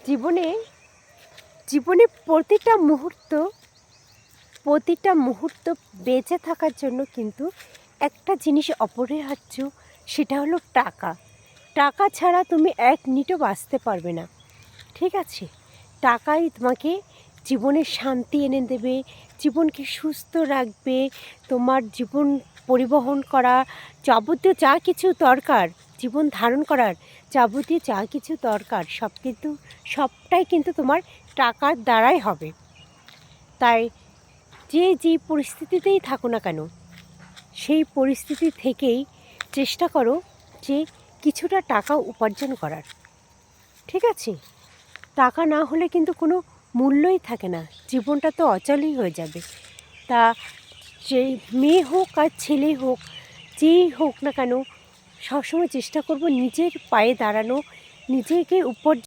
জীবনে জীবনে প্রতিটা মুহূর্ত বেঁচে থাকার জন্য কিন্তু একটা জিনিস অপরিহার্য, সেটা হলো টাকা। টাকা ছাড়া তুমি এক মিনিটও বাঁচতে পারবে না, ঠিক আছে? টাকাই তোমাকে জীবনের শান্তি এনে দেবে, জীবনকে সুস্থ রাখবে, তোমার জীবন পরিবহন করা যাবতীয় যা কিছু দরকার, জীবন ধারণ করার যাবতীয় যা কিছু দরকার সবটাই কিন্তু তোমার টাকার দ্বারাই হবে। তাই যেই পরিস্থিতিতেই থাকো না কেন, সেই পরিস্থিতি থেকেই চেষ্টা করো যে কিছুটা টাকা উপার্জন করার, ঠিক আছে? টাকা না হলে কিন্তু কোনো মূল্যই থাকে না, জীবনটা তো অচলই হয়ে যাবে। তা যেই মেয়ে হোক আর ছেলে হোক, যেই হোক না কেন, সবসময় চেষ্টা করব নিজের পায়ে দাঁড়ানো, নিজেকে